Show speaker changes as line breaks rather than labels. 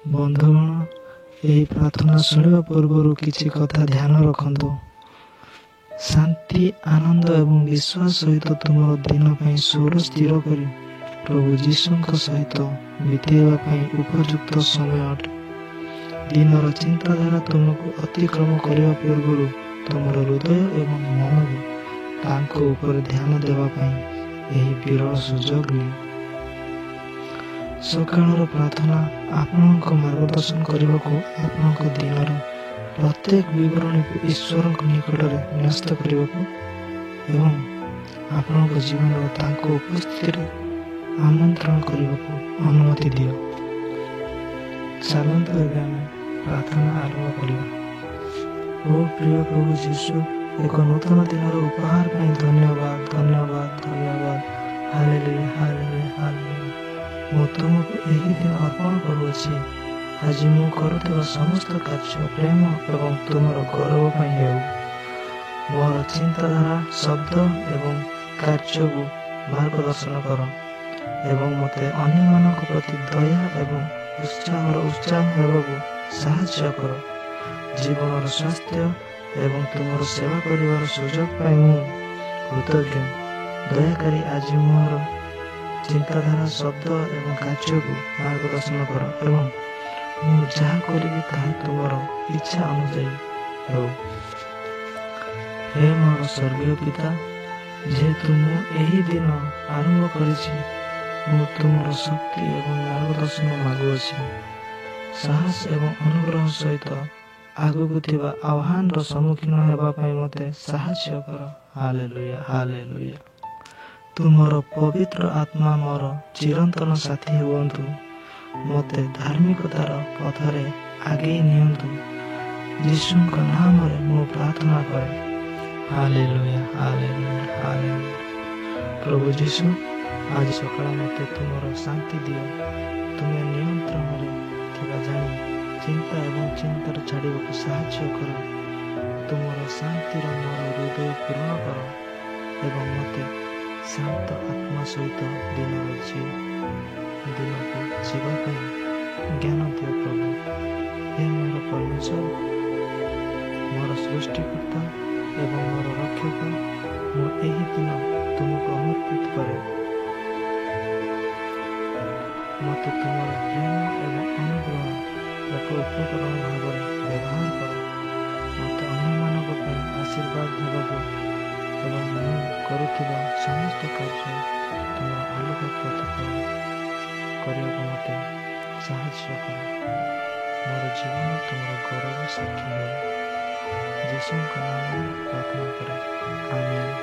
ବନ୍ଧୁଗଣ, ଏହି ପ୍ରାର୍ଥନା ଶୁଣିବା ପୂର୍ବରୁ କିଛି କଥା ଧ୍ୟାନ ରଖନ୍ତୁ। ଶାନ୍ତି, ଆନନ୍ଦ ଏବଂ ବିଶ୍ୱାସ ସହିତ ତୁମର ଦିନ ପାଇଁ ସ୍ୱର ସ୍ଥିର କରି ପ୍ରଭୁ ଯୀଶୁଙ୍କ ସହିତ ବିତେଇବା ପାଇଁ ଉପଯୁକ୍ତ ସମୟ ଅଟେ। ଦିନର ଚିନ୍ତାଧାରା ତୁମକୁ ଅତିକ୍ରମ କରିବା ପୂର୍ବରୁ ତୁମର ହୃଦୟ ଏବଂ ମନକୁ ତାଙ୍କ ଉପରେ ଧ୍ୟାନ ଦେବା ପାଇଁ ଏହି ବିରଳ ସୁଯୋଗ ନିଅ। ସକାଳର ପ୍ରାର୍ଥନା ଆପଣଙ୍କ ମାର୍ଗଦର୍ଶନ କରିବାକୁ ଆପଣଙ୍କ ଦିନର ପ୍ରତ୍ୟେକ ବିବରଣୀକୁ ଈଶ୍ୱରଙ୍କ ନିକଟରେ ନ୍ୟସ୍ତ କରିବାକୁ ଏବଂ ଆପଣଙ୍କ ଜୀବନର ତାଙ୍କ ଉପସ୍ଥିତିରେ ଆମନ୍ତ୍ରଣ କରିବାକୁ ଅନୁମତି ଦିଅ। ଚାଲନ୍ତୁ ଏବେ ଆମେ ପ୍ରାର୍ଥନା ଆରମ୍ଭ କରିବା। ଓ ପ୍ରିୟ ପ୍ରଭୁ ଯୀଶୁ, ଏକ ନୂତନ ଦିନର ଉପହାର ପାଇଁ ଧନ୍ୟବାଦ, ଧନ୍ୟବାଦ, ଧନ୍ୟବାଦ। Hallelujah, hallelujah, hallelujah. ମୁଁ ତୁମକୁ ଏହି ଦିନ ଅର୍ପଣ କରୁଅଛି। ଆଜି ମୁଁ କରୁଥିବା ସମସ୍ତ କାର୍ଯ୍ୟ ପ୍ରେମ ଏବଂ ତୁମର ଗୌରବ ପାଇଁ ହେଉ। ମୋର ଚିନ୍ତାଧାରା, ଶବ୍ଦ ଏବଂ କାର୍ଯ୍ୟକୁ ମାର୍ଗଦର୍ଶନ କର ଏବଂ ମୋତେ ଅନ୍ୟମାନଙ୍କ ପ୍ରତି ଦୟା ଏବଂ ଉତ୍ସାହ ହେବାକୁ ସାହାଯ୍ୟ କର। ଜୀବନର ସ୍ୱାସ୍ଥ୍ୟ ଏବଂ ତୁମର ସେବା କରିବାର ସୁଯୋଗ ପାଇଁ ମୁଁ କୃତଜ୍ଞ। ଦୟାକରି ଆଜି ମୋର ଚିନ୍ତାଧାରା, ଶବ୍ଦ ଏବଂ କାର୍ଯ୍ୟକୁ ମାର୍ଗଦର୍ଶନ କର ଏବଂ ମୁଁ ଯାହା କରିବି ତାହା ତୁମର ଇଚ୍ଛା ଅନୁଯାୟୀ ହେଉ। ହେ ମୋର ସ୍ୱର୍ଗୀୟ ପିତା, ଯେହେତୁ ମୁଁ ଏହି ଦିନ ଆରମ୍ଭ କରିଛି, ମୁଁ ତୁମର ଶକ୍ତି ଏବଂ ମାର୍ଗଦର୍ଶନ ମାଗୁଅଛି। ସାହସ ଏବଂ ଅନୁଗ୍ରହ ସହିତ ଆଗକୁ ଥିବା ଆହ୍ୱାନର ସମ୍ମୁଖୀନ ହେବା ପାଇଁ ମୋତେ ସାହାଯ୍ୟ କର। Hallelujah, hallelujah. ତୁମର ପବିତ୍ର ଆତ୍ମା ମୋର ଚିରନ୍ତନ ସାଥୀ ହୁଅନ୍ତୁ। ମୋତେ ଧାର୍ମିକତାର ପଥରେ ଆଗେଇ ନିଅନ୍ତୁ। ଯୀଶୁଙ୍କ ନାମରେ ମୁଁ ପ୍ରାର୍ଥନା କରେ। Hallelujah, hallelujah, hallelujah. ପ୍ରଭୁ ଯୀଶୁ, ଆଜି ସକାଳେ ମୋତେ ତୁମର ଶାନ୍ତି ଦିଅ। ତୁମେ ନିୟନ୍ତ୍ରଣରେ ଥିବା ଜାଣି ଚିନ୍ତା ଏବଂ ଚିନ୍ତାର ଛାଡ଼ିବାକୁ ସାହାଯ୍ୟ କର। ତୁମର ଶାନ୍ତିର ମୋର ହୃଦୟ ପୂରଣ କର ଏବଂ ମୋତେ ଶାନ୍ତ ଆତ୍ମା ସହିତ ଦିନକୁ ଯିବା ପାଇଁ ଜ୍ଞାନ ଦିଅ ପ୍ରଭୁ। ହେ ମୋର ପରମେଶ୍ୱର, ମୋର ସୃଷ୍ଟିକର୍ତ୍ତା ଏବଂ ମୋର ରକ୍ଷକ, ମୁଁ ଏହି ଦିନ ତୁମକୁ ସମର୍ପିତ କରେ। ମୋତେ ତୁମର ପ୍ରେମ ଏବଂ ଅନୁଗ୍ରହ ଏକ ଉପକରଣ ଭାବରେ ବ୍ୟବହାର କର। ମୋତେ ଅନ୍ୟମାନଙ୍କ ପାଇଁ ଆଶୀର୍ବାଦ ହେବାକୁ ଏବଂ ମୁଁ କରୁଥିବା ସମସ୍ତ କାର୍ଯ୍ୟ ତୁମର ଆଲୋକ ପ୍ରତିଫଳ କରିବାକୁ ମୋତେ ସାହାଯ୍ୟ କର। ମୋର ଜୀବନ ତୁମର ଗୌରବ ସାକ୍ଷୀ ହେଉ। ଯୀଶୁଙ୍କ ନାମରେ ପ୍ରାର୍ଥନା କରେ। ଆମେନ୍।